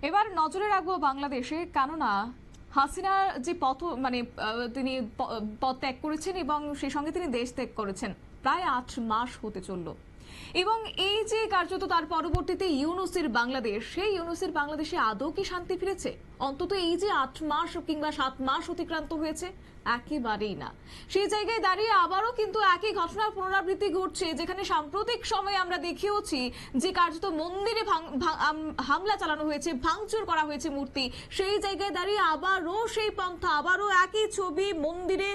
এবার নজরে রাখবো বাংলাদেশে, কেননা হাসিনার যে তিনি পদ ত্যাগ করেছেন এবং সেই সঙ্গে তিনি দেশ ত্যাগ করেছেন প্রায় 8 মাস হতে চলল। এবং এই যে কার্যত তার পরবর্তীতে ইউনূসের বাংলাদেশ, সেই ইউনূসের বাংলাদেশে আদৌ কি শান্তি ফিরেছে? অন্তত এই যে 8 মাস কিংবা 7 মাস অতিক্রান্ত হয়েছে, একেবারেই না। সেই জায়গায় দাঁড়িয়ে আবারও কিন্তু একই ঘটনার পুনরাবৃত্তি ঘটছে, যেখানে সাম্প্রতিক সময়ে আমরা দেখেওছি যে কার্যত মন্দিরে হামলা চালানো হয়েছে, ভাঙচুর করা হয়েছে মূর্তি। সেই জায়গায় দাঁড়িয়ে আবারও সেই পন্থা, আবারও একই ছবি, মন্দিরে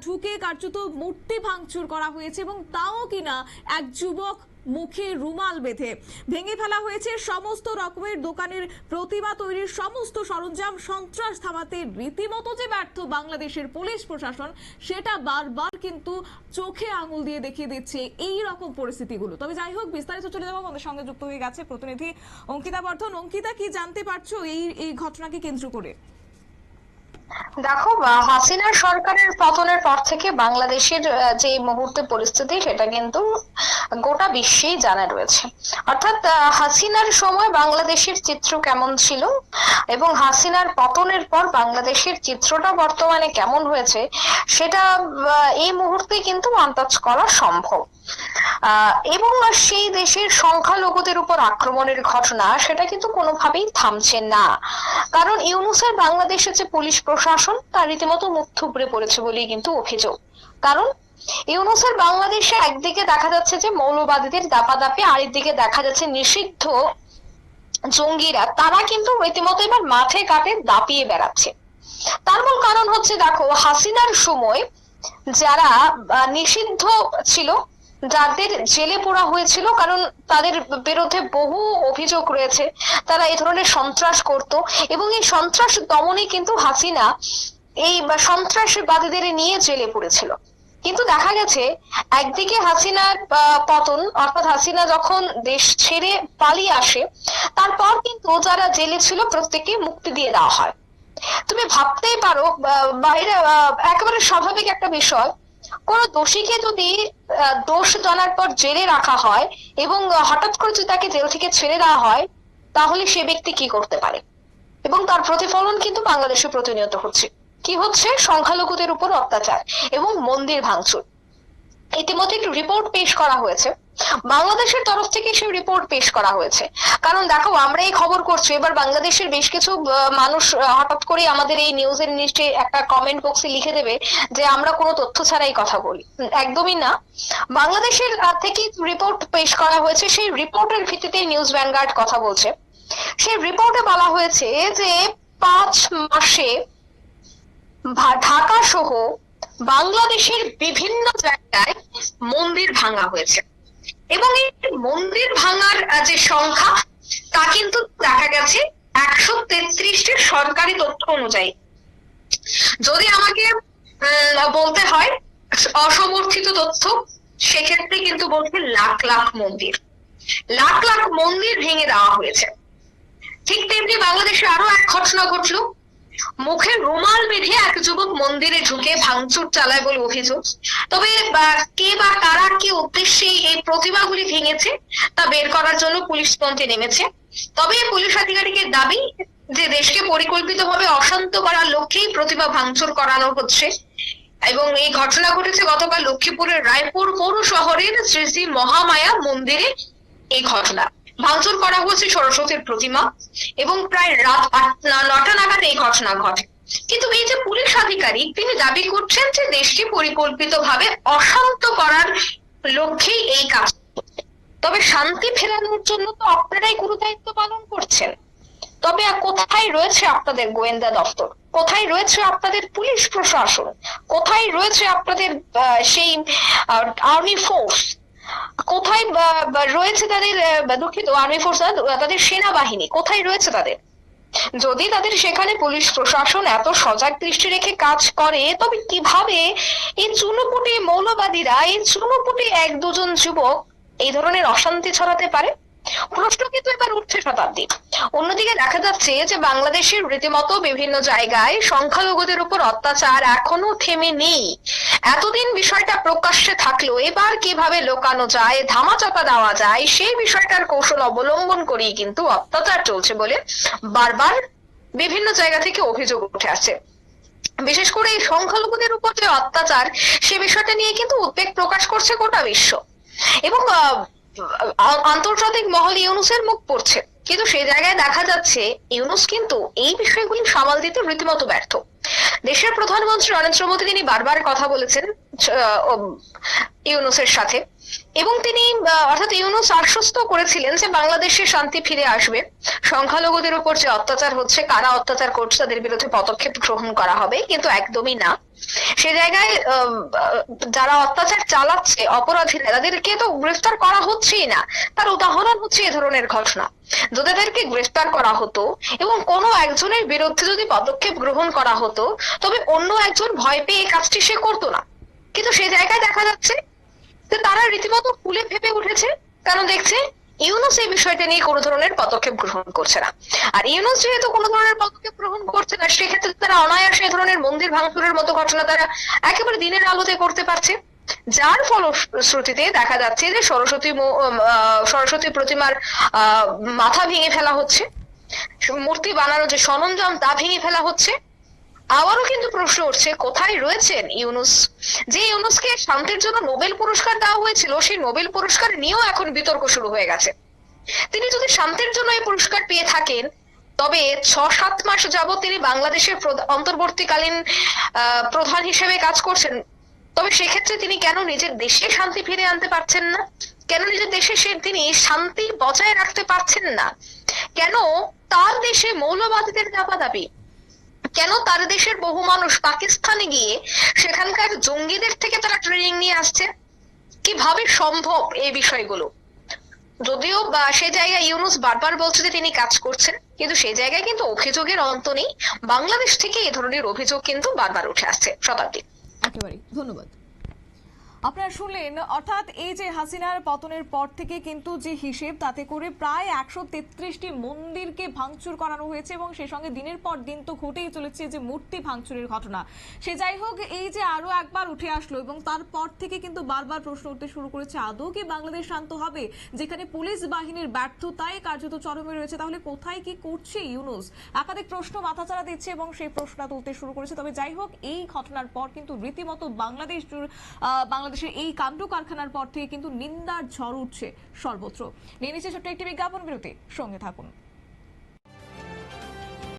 ঢুকে কার্যত মূর্তি ভাঙচুর করা হয়েছে এবং তাও কিনা এক যুবক মুখে রুমাল বেঁধে। ভেঙে ফেলা হয়েছে সমস্ত রকমের দোকানের প্রতিমা তৈরির সমস্ত সরঞ্জাম। সন্ত্রাস থামাতে রীতিমতো যে ব্যর্থ বাংলাদেশের পুলিশ প্রশাসন, সেটা বারবার কিন্তু চোখে আঙুল দিয়ে দেখিয়ে দিচ্ছে এই রকম পরিস্থিতিগুলো। তবে যাই হোক, বিস্তারিত চলে যাবো। আমাদের সঙ্গে যুক্ত হয়ে গেছে প্রতিনিধি অঙ্কিতা বর্ধন। অঙ্কিতা, কি জানতে পারছো এই ঘটনাকে কেন্দ্র করে? দেখো, হাসিনা সরকারের পতনের পর থেকে বাংলাদেশের যে মুহূর্তে পরিস্থিতি, সেটা কিন্তু গোটা বিশ্বেই জানা রয়েছে। অর্থাৎ হাসিনার সময় বাংলাদেশের চিত্র কেমন ছিল এবং হাসিনার পতনের পর বাংলাদেশের চিত্রটা বর্তমানে কেমন হয়েছে, সেটা এই মুহূর্তে কিন্তু আন্দাজ করা সম্ভব। এবং সেই দেশের সংখ্যালঘুদের উপর আক্রমণের ঘটনা, সেটা কিন্তু কোনোভাবেই থামছে না। কারণ ইউনূসের বাংলাদেশের যে পুলিশ প্রশাসন, তার রীতিমতো মুখ থুবড়ে পড়েছে বলেই কিন্তু অভিযোগ। কারণ ইউনূসের বাংলাদেশে একদিকে দেখা যাচ্ছে যে মৌলবাদীদের দাপাদাপি, আরেকদিকে দেখা যাচ্ছে নিষিদ্ধ জঙ্গিরা, তারা কিন্তু রীতিমতো এবার মাঠে ঘাটে দাপিয়ে বেড়াচ্ছে। তার মূল কারণ হচ্ছে, দেখো, হাসিনার সময় যারা নিষিদ্ধ ছিল, যাদের জেলে পোড়া হয়েছিল, কারণ তাদের বিরুদ্ধে বহু অভিযোগ রয়েছে, তারা এই ধরনের সন্ত্রাস করত এবং এই সন্ত্রাস দমনে কিন্তু হাসিনা এই সন্ত্রাসবাদীদের নিয়ে জেলে পড়েছিল। কিন্তু দেখা গেছে একদিকে হাসিনার পতন, অর্থাৎ হাসিনা যখন দেশ ছেড়ে পালিয়ে আসে, তারপর কিন্তু যারা জেলে ছিল প্রত্যেককে মুক্তি দিয়ে দেওয়া হয়। তুমি ভাবতেই পারো, বাইরে একেবারে স্বাভাবিক একটা বিষয়, কোন দোষীকে যদি দোষ জানার পর জেলে রাখা হয় এবং হঠাৎ করে যদি তাকে জেল থেকে ছেড়ে দেওয়া হয়, তাহলে সে ব্যক্তি কি করতে পারে? এবং তার প্রতিফলন কিন্তু বাংলাদেশে প্রতিনিয়ত হচ্ছে। কি হচ্ছে? সংখ্যালঘুদের উপর অত্যাচার এবং মন্দির ভাঙচুর। ইতিমধ্যে একটি রিপোর্ট পেশ করা হয়েছে, বাংলাদেশের তরফ থেকে সেই রিপোর্ট পেশ করা হয়েছে। কারণ দেখো, আমরা এই খবর করছি, এবার বাংলাদেশের বেশ কিছু মানুষ হঠাৎ করে আমাদের এই নিউজের নিচে একটা কমেন্ট বক্সে লিখে দেবে যে আমরা কোনো তথ্য ছাড়াই কথা বলি। একদমই না। বাংলাদেশের থেকে রিপোর্ট পেশ করা হয়েছে, সেই রিপোর্টের ভিত্তিতে নিউজ ভ্যানগার্ড কথা বলছে। সেই রিপোর্টে বলা হয়েছে যে 5 মাসে ঢাকা সহ বাংলাদেশের বিভিন্ন জায়গায় মন্দির ভাঙা হয়েছে এবং এই মন্দির ভাঙার যে সংখ্যা, তা কিন্তু দেখা গেছে 133টি সরকারি তথ্য অনুযায়ী। যদি আমাকে বলতে হয় অসমর্থিত তথ্য, সেক্ষেত্রে কিন্তু বলছে লাখ লাখ মন্দির, লাখ লাখ মন্দির ভেঙে দেওয়া হয়েছে। ঠিক তেমনি বাংলাদেশে আরো এক ঘটনা ঘটলো, মুখে রুমাল বেঁধে এক যুবক মন্দিরে ঢুকে ভাঙচুর চালায় বলে অভিযোগ। তবে কে বা কারা কি উদ্দেশ্যে এই প্রতিমাগুলি ভেঙেছে তা বের করার জন্য পুলিশ তদন্তে নেমেছে। তবে পুলিশ আধিকারিকের দাবি যে দেশকে পরিকল্পিতভাবে অশান্ত করার লক্ষ্যেই প্রতিমা ভাঙচুর করানো হচ্ছে। এবং এই ঘটনা ঘটেছে গতকাল লক্ষ্মীপুরের রায়পুর পৌর শহরের শ্রী শ্রী মহামায়া মন্দিরে। এই ঘটনা ভাঙচুর করা হয়েছে সরস্বতীর প্রতিমা এবং প্রায় রাত 9টা নাগাদ এই ঘটনা ঘটে। কিন্তু এই যে পুলিশ আধিকারিক, তিনি দাবি করছেন যে দেশকে পরিকল্পিতভাবে অশান্ত করার লক্ষ্যেই এই কাজ। তবে শান্তি ফেরানোর জন্য তো আপনারাই গুরু দায়িত্ব পালন করছেন। তবে কোথায় রয়েছে আপনাদের গোয়েন্দা দপ্তর? কোথায় রয়েছে আপনাদের পুলিশ প্রশাসন? কোথায় রয়েছে আপনাদের সেই আর্মি ফোর্স? কোথায় রয়েছে তাদের, দুঃখিত, আর্মি ফোর্স, তাদের সেনাবাহিনী কোথায় রয়েছে তাদের? যদি তাদের সেখানে পুলিশ প্রশাসন এত সজাগ দৃষ্টি রেখে কাজ করে, তবে কিভাবে এই চুনোপুটি মৌলবাদীরা, এই চুনোপুটি 1-2 জন যুবক এই ধরনের অশান্তি ছড়াতে পারে? প্রশ্ন কিন্তু এবার উঠছে শতাব্দী। অন্যদিকে দেখা যাচ্ছে যে বাংলাদেশের রীতিমতো বিভিন্ন জায়গায় সংখ্যালঘুদের উপর অত্যাচার এখনো থেমে নেই। এতদিন বিষয়টা প্রকাশ্যে থাকলো, এবার কিভাবে লোকানো যায়, ধামাচাপা দেওয়া যায়, সেই বিষয়টার কৌশল অবলম্বন করেই কিন্তু অত্যাচার চলছে বলে বারবার বিভিন্ন জায়গা থেকে অভিযোগ উঠে আসছে। বিশেষ করে এই সংখ্যালঘুদের উপর যে অত্যাচার, সে বিষয়টা নিয়ে কিন্তু উদ্বেগ প্রকাশ করছে গোটা বিশ্ব এবং আন্তর্জাতিক মহল ইউনূসের মুখ পড়ছে। কিন্তু সেই জায়গায় দেখা যাচ্ছে ইউনূস কিন্তু এই বিষয়গুলি সামাল দিতে রীতিমতো ব্যর্থ। দেশের প্রধানমন্ত্রী নরেন্দ্র মোদী তিনি বারবার কথা বলেছেন ইউনূসের সাথে, এবং তিনি অর্থাৎ ইউনূস আশ্বস্ত করেছিলেন যে বাংলাদেশে শান্তি ফিরে আসবে, সংখ্যালঘুদের উপর যে অত্যাচার হচ্ছে, কারা অত্যাচার করছে তাদের বিরুদ্ধে পদক্ষেপ গ্রহণ করা হবে, কিন্তু একদমই না। সে জায়গায় যারা অত্যাচার চালাচ্ছে অপরাধীরা, তাদেরকে তো গ্রেফতার করা হচ্ছেই না। তার উদাহরণ হচ্ছে এ ধরনের ঘটনা। যদি তাদেরকে গ্রেফতার করা হতো এবং কোনো একজনের বিরুদ্ধে যদি পদক্ষেপ গ্রহণ করা হতো, তবে অন্য একজন ভয় পেয়ে এই কাজটি সে করতো না। কিন্তু সে জায়গায় দেখা যাচ্ছে যে তারা রীতিমতো ফুলে ফেপে উঠেছে, কারণ দেখছে ইউনূস এই বিষয়টা নিয়ে কোনো ধরনের পদক্ষেপ গ্রহণ করছে না। আর ইউনূস যেহেতু কোনো ধরনের পদক্ষেপ গ্রহণ করছে না, সেক্ষেত্রে তারা অনায়াসে এই ধরনের মন্দির ভাঙচুরের মতো ঘটনা তারা একেবারে দিনের আলোতে করতে পারছে, যার ফলশ্রুতিতে দেখা যাচ্ছে যে সরস্বতী প্রতিমার মাথা ভেঙে ফেলা হচ্ছে, মূর্তি বানানোর যে সরঞ্জাম তা ভেঙে ফেলা হচ্ছে। আবারও কিন্তু প্রশ্ন উঠছে, কোথায় রয়েছেন ইউনূস? যে ইউনূসকে শান্তির জন্য নোবেল পুরস্কার দেওয়া হয়েছিল, সেই নোবেল পুরস্কার নিয়েও এখন বিতর্ক শুরু হয়ে গেছে। তিনি যদি শান্তির জন্য এই পুরস্কার পেয়ে থাকেন, তবে 6-7 মাস যাবত তিনি বাংলাদেশের অন্তর্বর্তীকালীন প্রধান হিসেবে কাজ করছেন, তবে সেক্ষেত্রে তিনি কেন নিজের দেশে শান্তি ফিরে আনতে পারছেন না? কেন নিজের দেশে তিনি শান্তি বজায় রাখতে পারছেন না? কেন তার দেশে মৌলবাদীদের দাপাদাপি? কেন তার দেশের বহু মানুষ পাকিস্তানে গিয়ে সেখানকার জঙ্গিদের থেকে তারা ট্রেনিং নিয়ে আসছে? কিভাবে সম্ভব এই বিষয়গুলো? যদিও সে জায়গায় ইউনূস বারবার বলছে যে তিনি কাজ করছেন, কিন্তু সেই জায়গায় কিন্তু অভিযোগের অন্ত নেই। বাংলাদেশ থেকে এই ধরনের অভিযোগ কিন্তু বারবার উঠে আসছে। শতাব্দী, একেবারে ধন্যবাদ। আপনারা শুনলেন, অর্থাৎ এই যে হাসিনার পতনের পর থেকে কিন্তু যে হিসেব, তাতে করে প্রায় 133টি মন্দিরকে ভাঙচুর করানো হয়েছে এবং সেই সঙ্গে দিনের পর দিন তো ঘটেই চলেছে যে মূর্তি ভাঙচুরের ঘটনা। সে যাই হোক, এই যে আরো একবার উঠে আসলো এবং তারপর থেকে কিন্তু বারবার প্রশ্ন উঠতে শুরু করেছে, আদৌ কি বাংলাদেশ শান্ত হবে? যেখানে পুলিশ বাহিনীর ব্যর্থতায় কার্যত চরমে রয়েছে, তাহলে কোথায় কি করছে ইউনূস? একাধিক প্রশ্ন মাথাচাড়া দিচ্ছে এবং সেই প্রশ্নটা তুলতে শুরু করেছে। তবে যাই হোক, এই ঘটনার পর কিন্তু রীতিমতো বাংলাদেশের এই কাণ্ড কারখানার পর থেকে কিন্তু নিন্দার ঝড় উঠছে সর্বত্র। নিয়ে নিচ্ছে ছোট্ট একটি বিজ্ঞাপন বিরতি, সঙ্গে থাকুন।